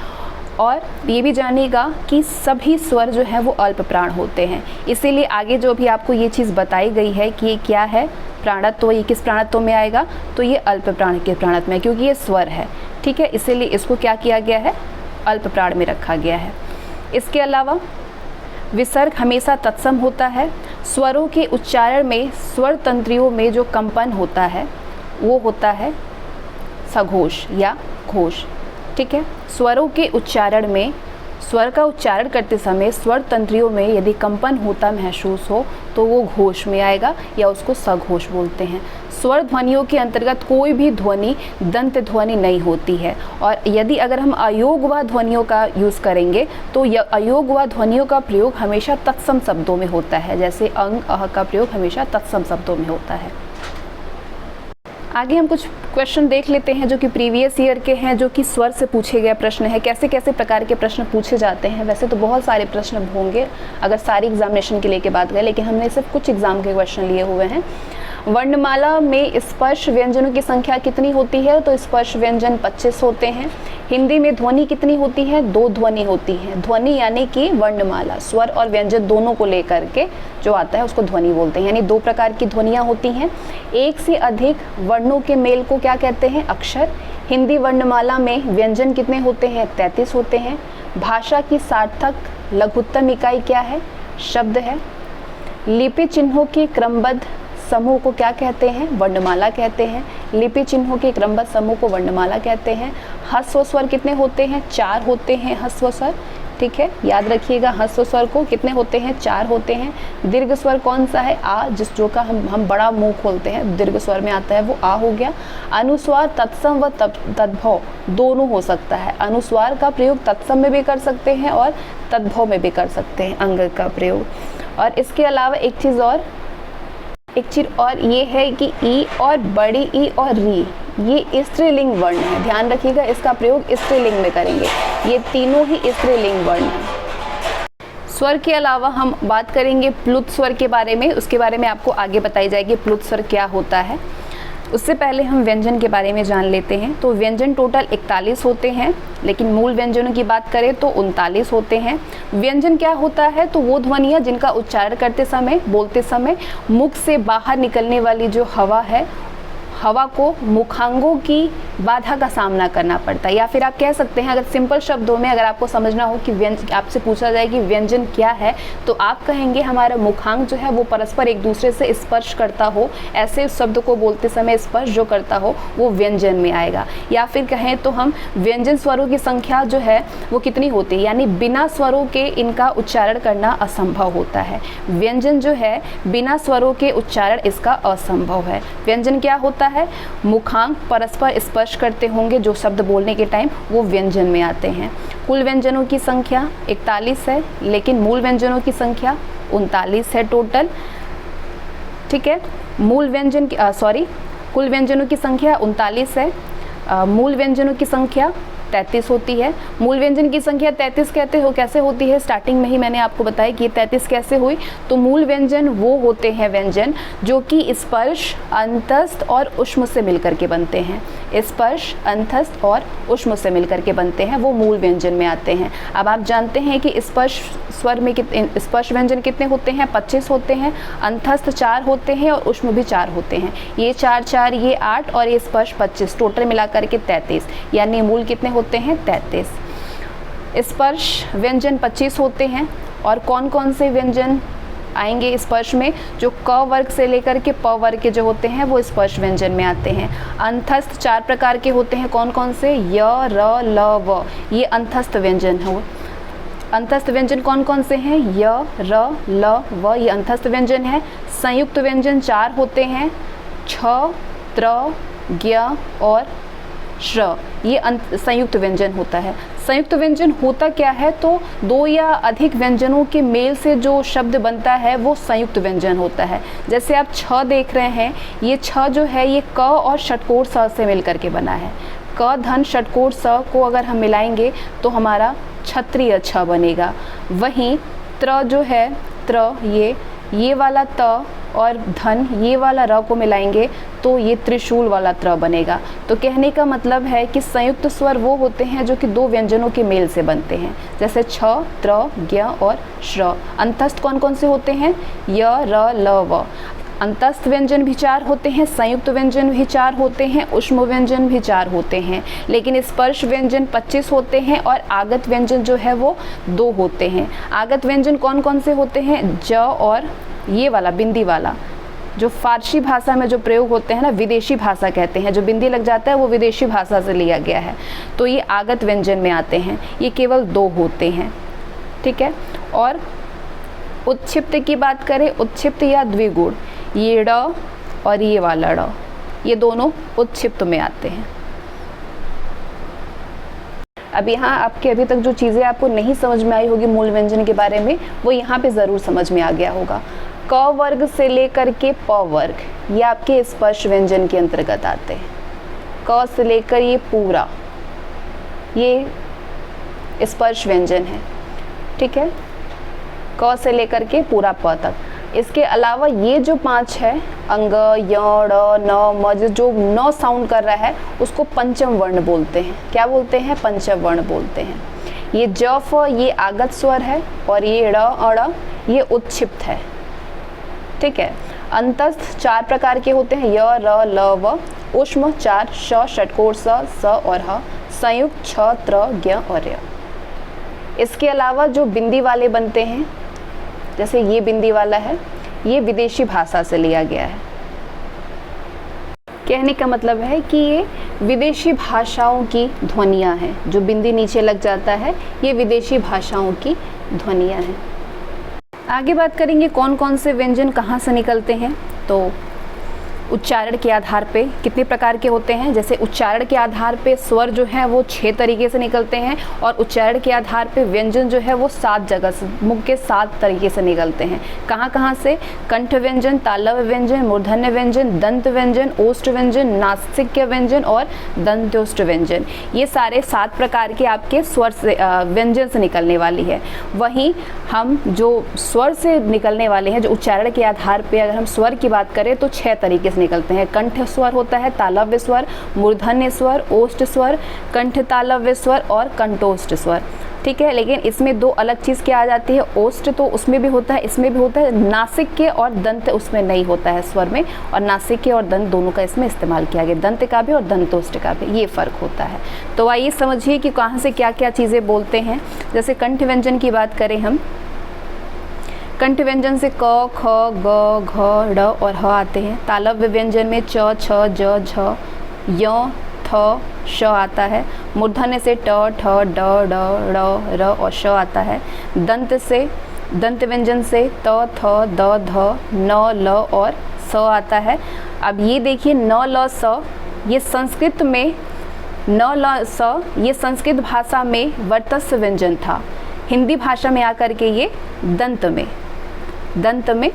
और ये भी जानिएगा कि सभी स्वर जो हैं वो अल्प प्राण होते हैं। इसीलिए आगे जो भी आपको ये चीज़ बताई गई है कि ये क्या है, प्राणत्व, ये किस प्राणत्व में आएगा, तो ये अल्प प्राण के प्राणत्व में, क्योंकि ये स्वर है। ठीक है, इसीलिए इसको क्या किया गया है, अल्प प्राण में रखा गया है। इसके अलावा विसर्ग हमेशा तत्सम होता है। स्वरों के उच्चारण में स्वर तंत्रियों में जो कंपन होता है वो होता है सघोष या घोष। ठीक है, स्वरों के उच्चारण में, स्वर का उच्चारण करते समय स्वर तंत्रियों में यदि कंपन होता महसूस हो तो वो घोष में आएगा या उसको सघोष बोलते हैं। स्वर ध्वनियों के अंतर्गत कोई भी ध्वनि दंत ध्वनि नहीं होती है। और यदि अगर हम अयोगवा ध्वनियों का यूज़ करेंगे तो अयोगवा ध्वनियों का प्रयोग हमेशा तत्सम शब्दों में होता है। जैसे अंग, अह का प्रयोग हमेशा तत्सम शब्दों में होता है। आगे हम कुछ क्वेश्चन देख लेते हैं जो कि प्रीवियस ईयर के हैं, जो कि स्वर से पूछे गए प्रश्न हैं। कैसे कैसे प्रकार के प्रश्न पूछे जाते हैं। वैसे तो बहुत सारे प्रश्न होंगे अगर सारी एग्जामिनेशन के लिए के बात करें, लेकिन हमने सिर्फ कुछ एग्जाम के क्वेश्चन लिए हुए हैं। वर्णमाला में स्पर्श व्यंजनों की संख्या कितनी होती है? तो स्पर्श व्यंजन 25 होते हैं। हिंदी में ध्वनि कितनी होती है? 2 ध्वनि होती है। ध्वनि यानी कि वर्णमाला, स्वर और व्यंजन दोनों को लेकर के जो आता है उसको ध्वनि बोलते हैं। यानी 2 प्रकार की ध्वनियाँ होती हैं। एक से अधिक वर्णों के मेल को क्या कहते हैं? अक्षर। हिंदी वर्णमाला में व्यंजन कितने होते हैं? 33 होते हैं। भाषा की सार्थक लघुत्तम इकाई क्या है? शब्द है। लिपि चिन्हों के क्रमबद्ध समूह को क्या कहते हैं? वर्णमाला कहते हैं। लिपि चिन्हों के क्रमबद्ध समूह को वर्णमाला कहते हैं। ह्रस्व स्वर कितने होते हैं? 4 होते हैं ह्रस्व स्वर। ठीक है, याद रखिएगा ह्रस्व स्वर को कितने होते हैं? 4 होते हैं। दीर्घ स्वर कौन सा है? आ, जो का हम बड़ा मुंह खोलते हैं, दीर्घ स्वर में आता है, वो आ हो गया। अनुस्वार तत्सम व तद्भव दोनों हो सकता है। अनुस्वार का प्रयोग तत्सम में भी कर सकते हैं और तद्भव में भी कर सकते हैं, अंग का प्रयोग। और इसके अलावा एक चीज़ और ये है कि ई और बड़ी ई और री, ये स्त्रीलिंग वर्ण है। ध्यान रखिएगा, इसका प्रयोग स्त्रीलिंग में करेंगे। ये तीनों ही स्त्रीलिंग वर्ण हैं। स्वर के अलावा हम बात करेंगे प्लुत स्वर के बारे में। उसके बारे में आपको आगे बताई जाएगी प्लुत स्वर क्या होता है। उससे पहले हम व्यंजन के बारे में जान लेते हैं। तो व्यंजन टोटल 41 होते हैं, लेकिन मूल व्यंजनों की बात करें तो 39 होते हैं। व्यंजन क्या होता है? तो वो ध्वनियाँ जिनका उच्चारण करते समय, बोलते समय मुख से बाहर निकलने वाली जो हवा है, हवा को मुखांगों की बाधा का सामना करना पड़ता है। या फिर आप कह सकते हैं, अगर सिंपल शब्दों में अगर आपको समझना हो कि व्यंजन, आपसे पूछा जाए कि व्यंजन क्या है, तो आप कहेंगे हमारा मुखांग जो है वो परस्पर एक दूसरे से स्पर्श करता हो, ऐसे शब्द को बोलते समय स्पर्श जो करता हो वो व्यंजन में आएगा। या फिर कहें तो हम व्यंजन स्वरों की संख्या जो है वो कितनी होती है, यानी बिना स्वरों के इनका उच्चारण करना असंभव होता है। व्यंजन जो है बिना स्वरों के उच्चारण इसका असंभव है। व्यंजन क्या होता है? मुखांग परस्पर स्पर्श करते होंगे जो शब्द बोलने के टाइम, वो व्यंजन में आते हैं। कुल व्यंजनों की संख्या 41 है, लेकिन मूल व्यंजनों की संख्या 39 है टोटल। ठीक है, कुल व्यंजनों की संख्या 39 है, मूल व्यंजनों की संख्या 33 होती है। मूल व्यंजन की संख्या 33 कैसे होती है? स्टार्टिंग में ही मैंने आपको बताया कि 33 कैसे हुई। तो मूल व्यंजन वो होते हैं व्यंजन जो कि स्पर्श, अंतस्थ और उष्म से मिलकर के बनते हैं। स्पर्श, अंतस्थ और उष्म से मिलकर के बनते हैं, वो मूल व्यंजन में आते हैं। अब आप जानते हैं कि स्पर्श स्वर में स्पर्श व्यंजन कितने होते हैं? 25 होते हैं। अंतस्थ 4 होते हैं और उष्म भी 4 होते हैं। ये 4 ये 8 और ये स्पर्श 25, टोटल मिलाकर के 33, यानी मूल कितने होते हैं? 33। स्पर्श व्यंजन 25 होते हैं। और कौन कौन से व्यंजन आएंगे स्पर्श में? जो क वर्ग से लेकर के प वर्ग के जो होते हैं वो स्पर्श व्यंजन में आते हैं। अंतस्थ 4 प्रकार के होते हैं। कौन कौन से? य, र, ल, व, ये अंतस्थ व्यंजन है। अंतस्थ व्यंजन कौन कौन से हैं? य, र, ल, व, ये अंतस्थ व्यंजन है। संयुक्त व्यंजन 4 होते हैं। छ, त्र, ज्ञ और श्र, ये संयुक्त व्यंजन होता है। संयुक्त व्यंजन होता क्या है? तो 2 या अधिक व्यंजनों के मेल से जो शब्द बनता है वो संयुक्त व्यंजन होता है। जैसे आप छ देख रहे हैं, ये छ जो है ये क और षटकोर स से मिल करके बना है। क धन षटकोर स को अगर हम मिलाएंगे तो हमारा क्षत्रिय छ बनेगा। वहीं त्र जो है, त्र ये वाला त और धन ये वाला र को मिलाएंगे तो ये त्रिशूल वाला त्र बनेगा। तो कहने का मतलब है कि संयुक्त स्वर वो होते हैं जो कि 2 व्यंजनों के मेल से बनते हैं, जैसे छ, त्र, ज्ञ और श्र। अंतस्थ कौन कौन से होते हैं? य, र, ल, व। अंतस्थ व्यंजन भी 4 होते हैं, संयुक्त व्यंजन भी 4 होते हैं, ऊष्म व्यंजन भी 4 होते हैं। लेकिन स्पर्श व्यंजन 25 होते हैं और आगत व्यंजन जो है वो 2 होते हैं। आगत व्यंजन कौन कौन से होते हैं? ज और ये वाला बिंदी वाला, जो फारसी भाषा में जो प्रयोग होते हैं ना, विदेशी भाषा कहते हैं। जो बिंदी लग जाता है वो विदेशी भाषा से लिया गया है, तो ये आगत व्यंजन में आते हैं। ये केवल 2 होते हैं, ठीक है। और उत्क्षिप्त की बात करें, उत्क्षिप्त या द्विगुण, ये ड़ और ये वाला ड़, ये दोनों उत्क्षिप्त में आते हैं। अब यहाँ आपके अभी तक जो चीज़ें आपको नहीं समझ में आई होगी मूल व्यंजन के बारे में, वो यहाँ पे ज़रूर समझ में आ गया होगा। क वर्ग से लेकर के प वर्ग ये आपके स्पर्श व्यंजन के अंतर्गत आते हैं। क से लेकर ये पूरा ये स्पर्श व्यंजन है, ठीक है। क से लेकर के पूरा प तक। इसके अलावा ये जो 5 है, अंग, य, ड़, न, म, जो न साउंड कर रहा है उसको पंचम वर्ण बोलते हैं। क्या बोलते हैं? पंचम वर्ण बोलते हैं। ये ज, फ ये आगत स्वर है और ये ड़, अड़ ये उत्क्षिप्त है, ठीक है। अंतस्थ 4 प्रकार के होते हैं, य, र, ल, व। ऊष्म 4, श, षटकोर स और ह। संयुक्त छ, त्र, ज्ञ और य। इसके अलावा जो बिंदी वाले बनते हैं, जैसे ये बिंदी वाला है, ये विदेशी भाषा से लिया गया है। कहने का मतलब है कि ये विदेशी भाषाओं की ध्वनियाँ हैं। जो बिंदी नीचे लग जाता है ये विदेशी भाषाओं की ध्वनियाँ हैं। आगे बात करेंगे कौन कौन से व्यंजन कहाँ से निकलते हैं। तो उच्चारण के आधार पे कितने प्रकार के होते हैं। जैसे उच्चारण के आधार पे स्वर जो है वो 6 तरीके से निकलते हैं और उच्चारण के आधार पे व्यंजन जो है वो 7 जगह से, मुख के 7 तरीके से निकलते हैं। कहाँ कहाँ से? कंठ व्यंजन, तालव्य व्यंजन, मूर्धन्य व्यंजन, दंत व्यंजन, ओष्ठ व्यंजन, नासिक्य व्यंजन और दंत्योष्ठ व्यंजन। ये सारे 7 प्रकार के आपके स्वर से व्यंजन से निकलने वाली है। वहीं हम जो स्वर से निकलने वाले हैं, जो उच्चारण के आधार पर अगर हम स्वर की बात करें तो 6 तरीके निकलते हैं। कंठ स्वर होता है, तालव्य स्वर, मूर्धन्य स्वर, ओष्ठ स्वर, कंठ तालव्य स्वर और कंठोष्ठ स्वर, ठीक है। लेकिन इसमें 2 अलग चीज़ क्या आ जाती है। ओष्ठ तो उसमें भी होता है, इसमें भी होता है। नासिक्य और दंत उसमें नहीं होता है स्वर में, और नासिक्य और दंत दोनों का इसमें इस्तेमाल किया गया, दंत का भी और दंतोष्ठ का भी, ये फ़र्क होता है। तो आइए समझिए कि कहाँ से क्या क्या चीज़ें बोलते हैं। जैसे कंठ व्यंजन की बात करें हम, कंठ व्यंजन से क, ख, ग, घ, ड़ और ह आते हैं। तालव्य व्यंजन में च, छ, ज, झ, य, थ, श आता है। मूर्धन्य से ट, ठ, ड, ढ, ड़, र और श आता है। दंत व्यंजन से त, थ, द, ध, न, ल और स आता है। अब ये देखिए न, ल, स ये संस्कृत में न, ल, स ये संस्कृत भाषा में वर्चस्व व्यंजन था। हिंदी भाषा में आकर के ये दंत में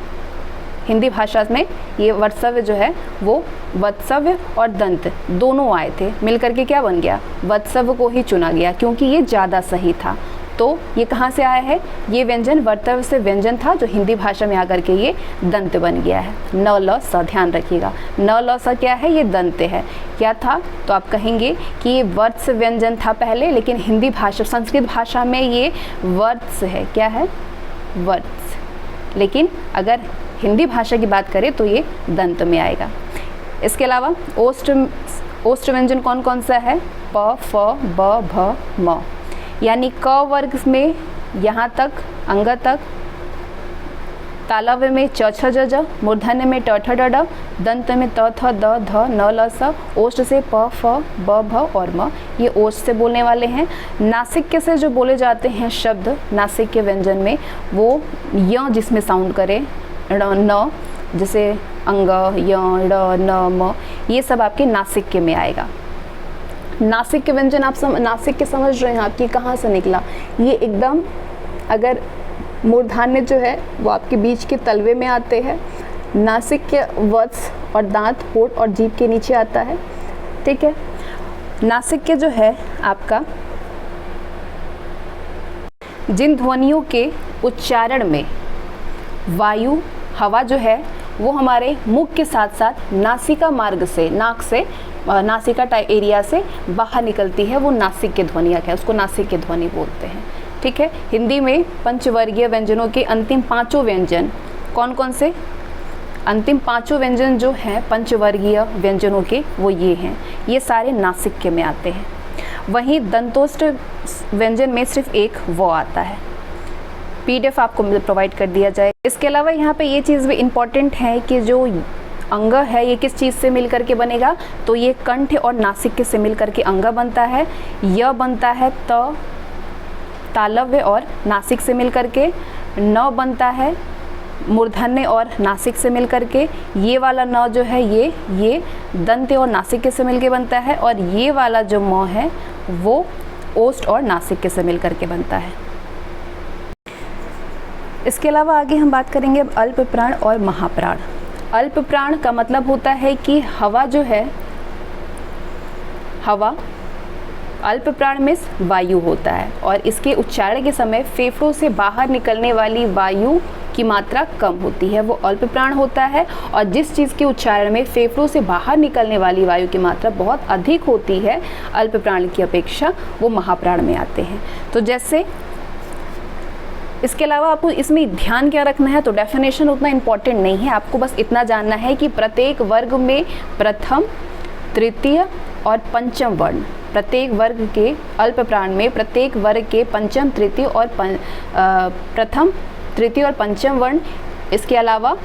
हिंदी भाषा में ये वत्सव्य जो है वो वत्सव्य और दंत दोनों आए थे, मिलकर के क्या बन गया? वत्सव्य को ही चुना गया क्योंकि ये ज़्यादा सही था। तो ये कहाँ से आया है? ये व्यंजन वर्तव्य से व्यंजन था जो हिंदी भाषा में आकर के ये दंत बन गया है। न, ल, स ध्यान रखिएगा, न, ल, स क्या है? ये दंत है। क्या था? तो आप कहेंगे कि ये वर्त्स व्यंजन था पहले, लेकिन हिंदी भाषा संस्कृत भाषा में ये वर्त्स है। क्या है? वर्त्स। लेकिन अगर हिंदी भाषा की बात करें तो ये दंत में आएगा। इसके अलावा ओष्ठ व्यंजन कौन कौन सा है? प, फ, ब, भ, म। यानी क वर्ग में यहाँ तक, अंग तक, तालव्य में च छ ज ज, मूर्धन्य में ट ठ ड ढ, दंत में त थ द ध न ल स, ओष्ठ से प फ ब भ और म, ये ओष्ठ से बोलने वाले हैं। नासिक से जो बोले जाते हैं शब्द नासिक के व्यंजन में, वो य जिसमें साउंड करे, न, जैसे अंग, य, ड़, न, म, ये सब आपके नासिक के में आएगा। नासिक के व्यंजन आप नासिक के समझ रहे हैं आपकी कहाँ से निकला, ये एकदम, अगर मूर्धान्य जो है वो आपके बीच के तलवे में आते हैं, नासिक के वत्स और दांत, होंठ और जीभ के नीचे आता है, ठीक है। नासिक के जो है आपका जिन ध्वनियों के उच्चारण में वायु, हवा जो है वो हमारे मुख के साथ साथ नासिका मार्ग से, नाक से, नासिका एरिया से बाहर निकलती है, वो नासिक के ध्वनियाँ है, उसको नासिक के ध्वनि बोलते हैं, ठीक है। हिंदी में पंचवर्गीय व्यंजनों के अंतिम पांचों व्यंजन कौन कौन से, अंतिम पांचों व्यंजन जो हैं पंचवर्गीय व्यंजनों के, वो ये हैं, ये सारे नासिक के में आते हैं। वहीं दंतोष्ठ व्यंजन में सिर्फ एक वो आता है। PDF आपको प्रोवाइड कर दिया जाए। इसके अलावा यहाँ पे ये चीज़ भी इम्पॉर्टेंट है कि जो अंग है ये किस चीज़ से मिल करके बनेगा, तो ये कंठ और नासिक के से मिल करके अंग बनता है। य बनता है तालव्य और नासिक से मिल करके, न बनता है मूर्धन्य और नासिक से मिल करके, ये वाला न जो है ये दंत और नासिक के से मिल के बनता है, और ये वाला जो म है वो ओष्ठ और नासिक के से मिल करके बनता है। इसके अलावा आगे हम बात करेंगे अब अल्प प्राण और महाप्राण। अल्प प्राण का मतलब होता है कि हवा जो है, हवा अल्प प्राण में वायु होता है, और इसके उच्चारण के समय फेफड़ों से बाहर निकलने वाली वायु की मात्रा कम होती है, वो अल्प प्राण होता है। और जिस चीज़ के उच्चारण में फेफड़ों से बाहर निकलने वाली वायु की मात्रा बहुत अधिक होती है अल्प प्राण की अपेक्षा, वो महाप्राण में आते हैं। तो जैसे इसके अलावा आपको इसमें ध्यान क्या रखना है, तो डेफिनेशन उतना इम्पॉर्टेंट नहीं है, आपको बस इतना जानना है कि प्रत्येक वर्ग में प्रथम, तृतीय और पंचम वर्ण, प्रत्येक वर्ग के अल्प प्राण में प्रत्येक वर्ग के पंचम, तृतीय और प्रथम, तृतीय और पंचम वर्ण। इसके अलावा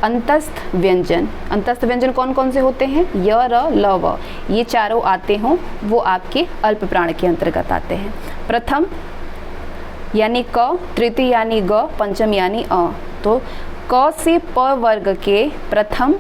अंतस्थ व्यंजन, अंतस्थ व्यंजन कौन कौन से होते हैं, य, र, ल, व, ये चारों आते हों वो आपके अल्प प्राण के अंतर्गत आते हैं। प्रथम यानी क, तृतीय यानी ग, पंचम यानी अ। तो क से प वर्ग के प्रथम,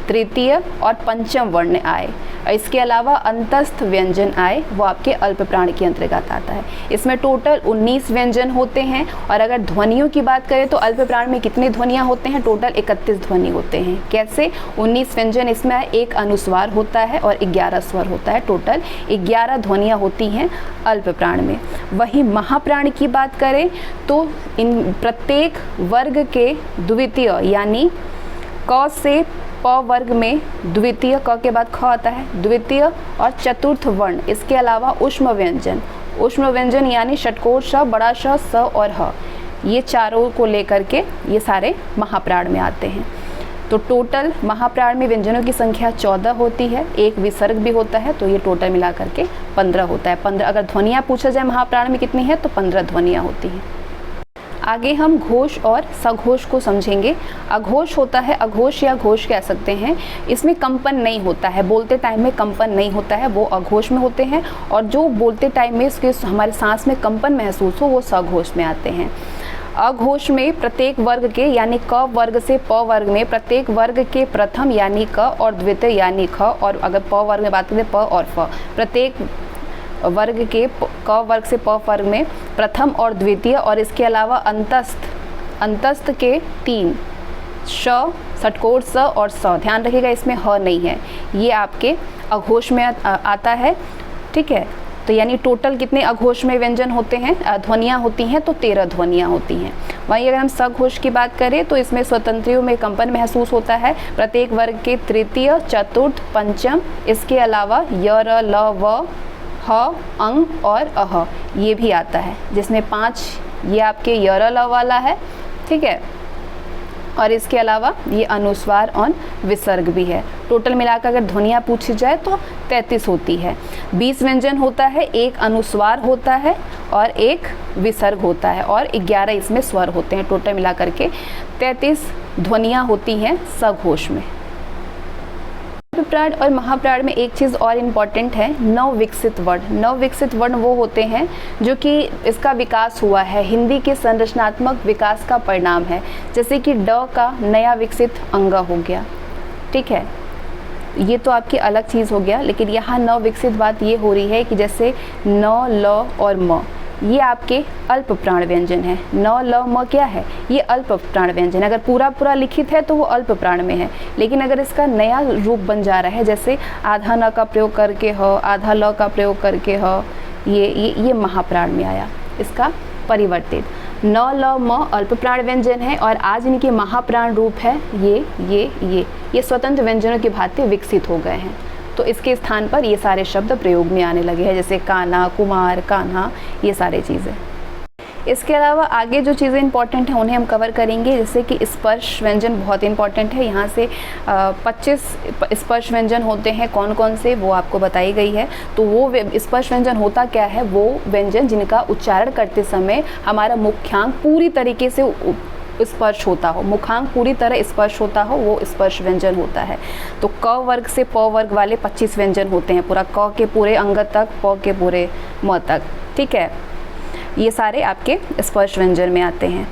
तृतीय और पंचम वर्ण आए, इसके अलावा अंतस्थ व्यंजन आए, वो आपके अल्प प्राण के अंतर्गत आता है। इसमें टोटल 19 व्यंजन होते हैं, और अगर ध्वनियों की बात करें तो अल्प प्राण में कितने ध्वनियाँ होते हैं, टोटल 31 ध्वनि होते हैं। कैसे, 19 व्यंजन इसमें एक अनुस्वार होता है और 11 स्वर होता है, टोटल 11 ध्वनियाँ होती हैं अल्प प्राण में। वहीं महाप्राण की बात करें तो इन प्रत्येक वर्ग के द्वितीय यानी क से प वर्ग में द्वितीय, क के बाद ख आता है, द्वितीय और चतुर्थ वर्ण, इसके अलावा ऊष्म व्यंजन, ऊष्म व्यंजन यानी षटकोर श, बड़ा श, स और ह, ये चारों को लेकर के ये सारे महाप्राण में आते हैं। तो टोटल महाप्राण में व्यंजनों की संख्या 14 होती है, एक विसर्ग भी होता है, तो ये टोटल मिला करके 15 होता है। 15 अगर ध्वनियाँ पूछा जाए महाप्राण में कितनी है, तो 15 ध्वनियाँ होती हैं। आगे हम घोष और सघोष को समझेंगे। अघोष होता है, अघोष या घोष कह सकते हैं, इसमें कंपन नहीं होता है, बोलते टाइम में कंपन नहीं होता है, वो अघोष में होते हैं। और जो बोलते टाइम में इसके हमारे सांस में कंपन महसूस हो, वो सघोष में आते हैं। अघोष में प्रत्येक वर्ग के यानी क वर्ग से प वर्ग में प्रत्येक वर्ग के प्रथम यानी क और द्वितीय यानी ख, और अगर प वर्ग में बात करें प और फ, प्रत्येक वर्ग के क वर्ग से प वर्ग में प्रथम और द्वितीय, और इसके अलावा अंतस्थ के 3 श, षटकोर स और स, ध्यान रखिएगा इसमें ह नहीं है, ये आपके अघोष में आता है, ठीक है। तो यानी टोटल कितने अघोष में व्यंजन होते हैं, ध्वनियाँ होती हैं, तो 13 ध्वनियाँ होती हैं। वहीं अगर हम सघोष की बात करें तो इसमें स्वतंत्रियों में कंपन महसूस होता है, प्रत्येक वर्ग के तृतीय, चतुर्थ, पंचम, इसके अलावा य, र, ल, व, ह, अंग और अह, ये भी आता है, जिसमें 5 ये आपके य, र, ल वाला है, ठीक है। और इसके अलावा ये अनुस्वार और विसर्ग भी है। टोटल मिलाकर अगर ध्वनियाँ पूछी जाए तो 33 होती है। 20 व्यंजन होता है, एक अनुस्वार होता है और एक विसर्ग होता है और 11 इसमें स्वर होते हैं। टोटल मिलाकर के 33 ध्वनियाँ होती हैं सघोष में। प्राण और महाप्राण में एक चीज़ और इम्पॉर्टेंट है, नवविकसित वर्ण। नवविकसित वर्ण वो होते हैं जो कि इसका विकास हुआ है, हिंदी के संरचनात्मक विकास का परिणाम है। जैसे कि ड का नया विकसित अंग हो गया, ठीक है, ये तो आपकी अलग चीज़ हो गया। लेकिन यहाँ नवविकसित बात ये हो रही है कि जैसे न, ल और म, ये आपके अल्प प्राण व्यंजन है। न, ल, म क्या है, ये अल्प प्राण व्यंजन। अगर पूरा पूरा लिखित है तो वो अल्प प्राण में है, लेकिन अगर इसका नया रूप बन जा रहा है, जैसे आधा न का प्रयोग करके ह, आधा ल का प्रयोग करके ह, ये महाप्राण में आया, इसका परिवर्तित। न, ल, म अल्प प्राण व्यंजन है और आज इनके महाप्राण रूप है ये स्वतंत्र व्यंजनों की भांति विकसित हो गए हैं। तो इसके स्थान पर ये सारे शब्द प्रयोग में आने लगे हैं, जैसे कान्हा, कुमार, कान्हा, ये सारे चीज़ें। इसके अलावा आगे जो चीज़ें इंपॉर्टेंट हैं उन्हें हम कवर करेंगे, जैसे कि स्पर्श व्यंजन बहुत इंपॉर्टेंट है। यहाँ से 25 स्पर्श व्यंजन होते हैं, कौन कौन से वो आपको बताई गई है। तो वो स्पर्श व्यंजन होता क्या है, वो व्यंजन जिनका उच्चारण करते समय हमारा मुख्यांक पूरी तरीके से स्पर्श होता हो, मुखांक पूरी तरह स्पर्श होता हो, वो स्पर्श व्यंजन होता है। तो क वर्ग से प वर्ग वाले 25 व्यंजन होते हैं, पूरा क के पूरे अंग तक, प के पूरे म तक, ठीक है। ये सारे आपके स्पर्श व्यंजन में आते हैं।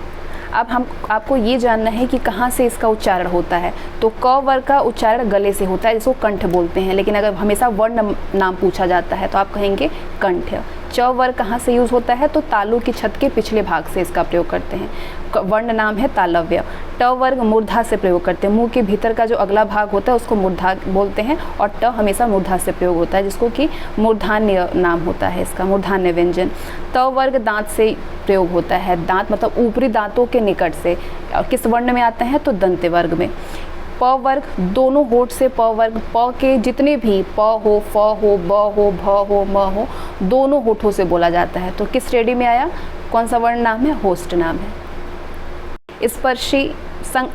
अब आपको ये जानना है कि कहाँ से इसका उच्चारण होता है। तो क वर्ग का उच्चारण गले से होता है, जिसको कंठ बोलते हैं। लेकिन अगर हमेशा वर्ण नाम पूछा जाता है तो आप कहेंगे कंठ। च वर्ग कहाँ से यूज़ होता है, तो तालु की छत के पिछले भाग से इसका प्रयोग करते हैं, वर्ण नाम है तालव्य। ट वर्ग मूर्धा से प्रयोग करते हैं, मुंह के भीतर का जो अगला भाग होता है उसको मूर्धा बोलते हैं और ट हमेशा मूर्धा से प्रयोग होता है, जिसको कि मूर्धान्य नाम होता है इसका, मूर्धान्य व्यंजन। त वर्ग दांत से प्रयोग होता है, दांत मतलब ऊपरी दांतों के निकट से। और किस वर्ण में आता है, तो दंत्य वर्ग में। प वर्ग दोनों होठ से, प वर्ग प के जितने भी प हो, फ हो, ब हो, भ हो, म हो, दोनों होठों से बोला जाता है। तो किस श्रेणी में आया, कौन सा वर्ण नाम है, होस्ट नाम है।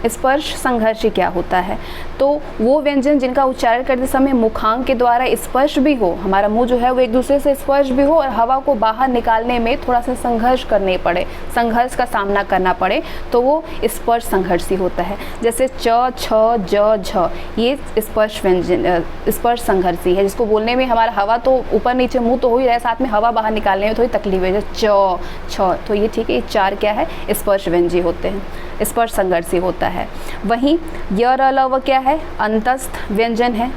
स्पर्श संघर्षी क्या होता है, तो वो व्यंजन जिनका उच्चारण करते समय मुखांक के द्वारा स्पर्श भी हो, हमारा मुंह जो है वो एक दूसरे से स्पर्श भी हो और हवा को बाहर निकालने में थोड़ा सा संघर्ष करने पड़े, संघर्ष का सामना करना पड़े, तो वो स्पर्श संघर्षी होता है। जैसे च, छ, ज, झ, ये स्पर्श व्यंजन स्पर्श संघर्षी है, जिसको बोलने में हमारा हवा तो ऊपर नीचे मुंह तो हो ही रहा है, साथ में हवा बाहर निकालने में थोड़ी तकलीफ है। जैसे च, छ, तो ये ठीक है, ये चार क्या है, स्पर्श व्यंजी होते हैं, स्पर्श संघर्षी होता है। वहीं य, र, ल, व क्या है, अंतस्थ व्यंजन है,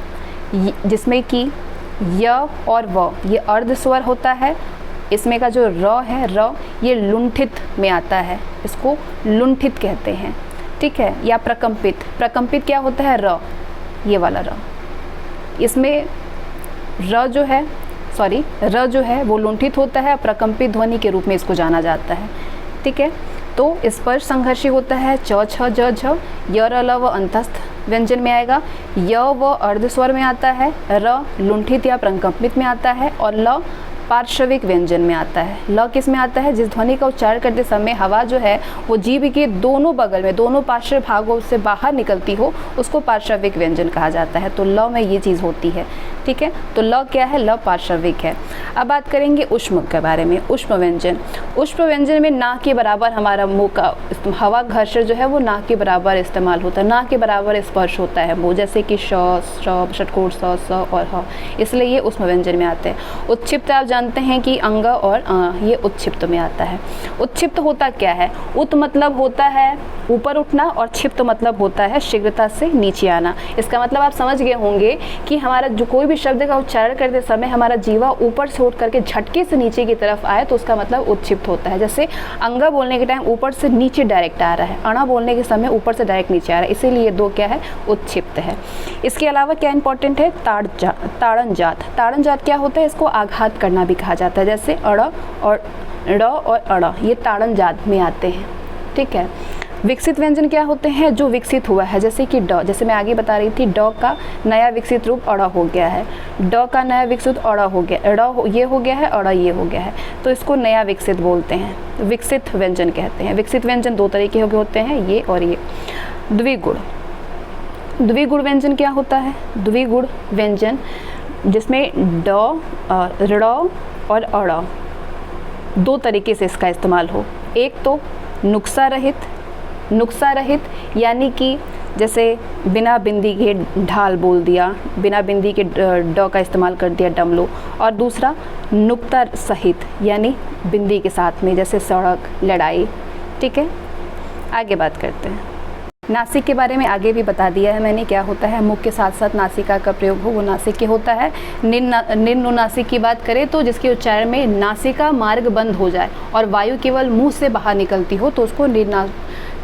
जिसमें कि य और व ये अर्ध स्वर होता है। इसमें का जो र है, र ये लुंठित में आता है, इसको लुंठित कहते हैं, ठीक है, या प्रकंपित। प्रकंपित क्या होता है, र, ये वाला र। इसमें र जो है वो लुंठित होता है, प्रकंपित ध्वनि के रूप में इसको जाना जाता है, ठीक है। तो स्पर्श संघर्षी होता है च, छ, ज, झ। य, र, ल, व अंतस्थ व्यंजन में आएगा। य व अर्ध स्वर में आता है, र लुंठित या प्रकंपित में आता है और ल पार्श्विक व्यंजन में आता है। ल किस में आता है, जिस ध्वनि का उच्चारण करते समय हवा जो है वो जीभ के दोनों बगल में, दोनों पार्श्व भागों से बाहर निकलती हो, उसको पार्श्विक व्यंजन कहा जाता है। तो ल में ये चीज़ होती है, ठीक है। तो ल क्या है, ल पार्श्विक है। अब बात करेंगे उष्म के बारे में। उष्म व्यंजन, उष्म व्यंजन में ना के बराबर हमारा मुंह का हवा घर्षण जो है वो ना के बराबर इस्तेमाल होता है, ना के बराबर स्पर्श होता है वो, जैसे कि श, षटकोण स और ह, इसलिए ये उष्म व्यंजन में आते हैं। उत्क्षिप्त आप जानते हैं कि अंग और ये उत्क्षिप्त में आता है। उत्क्षिप्त होता क्या है, उत मतलब होता है ऊपर उठना और क्षिप्त मतलब होता है शीघ्रता से नीचे आना। इसका मतलब आप समझ गए होंगे कि हमारा जो कोई भी शब्द का उच्चारण करते समय हमारा जीवा ऊपर से उठ करके झटके से नीचे की तरफ आए तो उसका मतलब उत्क्षिप्त होता है। जैसे अंगा बोलने के टाइम ऊपर से नीचे डायरेक्ट आ रहा है, अणा बोलने के समय ऊपर से डायरेक्ट नीचे आ रहा है, इसीलिए दो क्या है, उत्क्षिप्त है। इसके अलावा क्या इंपॉर्टेंट है, ताड़न जात। ताड़न जात क्या होता है, इसको आघात करना भी कहा जाता है। जैसे अड़ और ड़ और अड़ ये ताड़न जात में आते हैं, ठीक है। विकसित व्यंजन क्या होते हैं, जो विकसित हुआ है, जैसे कि ड, जैसे मैं आगे बता रही थी, ड का नया विकसित रूप अड़ा हो गया है, ड का नया विकसित अड़ा हो गया, ये हो गया है, अड़ा ये हो गया है, तो इसको नया विकसित बोलते हैं, विकसित व्यंजन कहते हैं। विकसित व्यंजन दो तरीके के होते हैं, ये और ये। द्विगुण। द्विगुण व्यंजन क्या होता है? द्विगुण व्यंजन जिसमें ड, ऋ और अड़ दो तरीके से इसका इस्तेमाल हो। एक तो नुक्सा रहित, नुक्सा रहित यानी कि जैसे बिना बिंदी के ढाल बोल दिया, बिना बिंदी के ड का इस्तेमाल कर दिया डमलो। और दूसरा नुक्ता सहित यानी बिंदी के साथ में, जैसे सड़क, लड़ाई। ठीक है, आगे बात करते हैं। नासिक के बारे में आगे भी बता दिया है मैंने, क्या होता है। मुख के साथ साथ नासिका का प्रयोग हो वो नासिक के होता है। निर्नुनासिक की बात करें तो जिसके उच्चारण में नासिका मार्ग बंद हो जाए और वायु केवल मुंह से बाहर निकलती हो तो उसको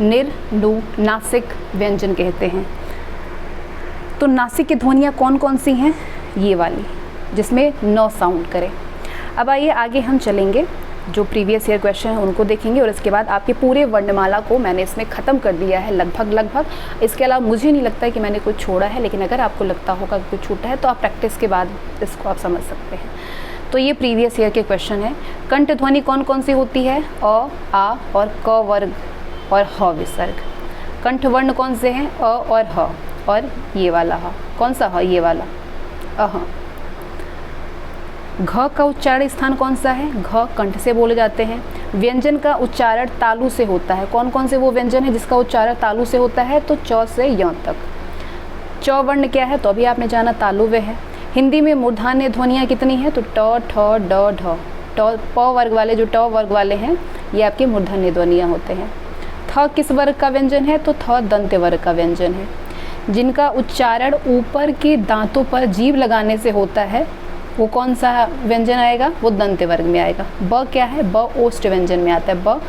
निर्नुनासिक व्यंजन कहते हैं। तो नासिक की ध्वनियाँ कौन कौन सी हैं? ये वाली जिसमें न साउंड करें। अब आइए आगे हम चलेंगे, जो प्रीवियस ईयर क्वेश्चन है उनको देखेंगे और इसके बाद आपके पूरे वर्णमाला को मैंने इसमें ख़त्म कर दिया है लगभग। इसके अलावा मुझे नहीं लगता है कि मैंने कुछ छोड़ा है, लेकिन अगर आपको लगता होगा कि कुछ छूटा है तो आप प्रैक्टिस के बाद इसको आप समझ सकते हैं। तो ये प्रीवियस ईयर के क्वेश्चन है। कंठ ध्वनि कौन कौन सी होती है? अ, आ और क वर्ग और ह विसर्ग। कंठ वर्ण कौन से हैं? अ और ह, और ये वाला ह। कौन सा ह? ये वाला अह। घ का उच्चारण स्थान कौन सा है? घ कंठ से बोले जाते हैं। व्यंजन का उच्चारण तालु से होता है। कौन कौन से वो व्यंजन है जिसका उच्चारण तालु से होता है? तो च से य तक। च वर्ण क्या है? तो अभी आपने जाना तालु व है। हिंदी में मूर्धन्य ध्वनियाँ कितनी हैं? तो ट, ठ, ड, ढ। प वर्ग वाले, जो ट वर्ग वाले हैं ये आपके मूर्धन्य ध्वनियाँ होते हैं। थ किस वर्ग का व्यंजन है? तो थ दंत्य वर्ग का व्यंजन है। जिनका उच्चारण ऊपर के दांतों पर जीभ लगाने से होता है वो कौन सा व्यंजन आएगा? वो दंत्य वर्ग में आएगा। ब क्या है? ब ओष्ठ व्यंजन में आता है। ब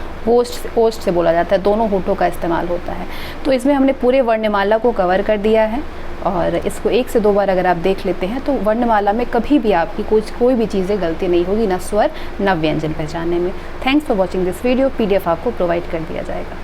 ओष्ठ से बोला जाता है, दोनों होठों का इस्तेमाल होता है। तो इसमें हमने पूरे वर्णमाला को कवर कर दिया है और इसको 1 से 2 बार अगर आप देख लेते हैं तो वर्णमाला में कभी भी आपकी कोई भी चीज़ें गलती नहीं होगी, ना स्वर ना व्यंजन पहचानने में। Thanks for watching this video. PDF आपको प्रोवाइड कर दिया जाएगा।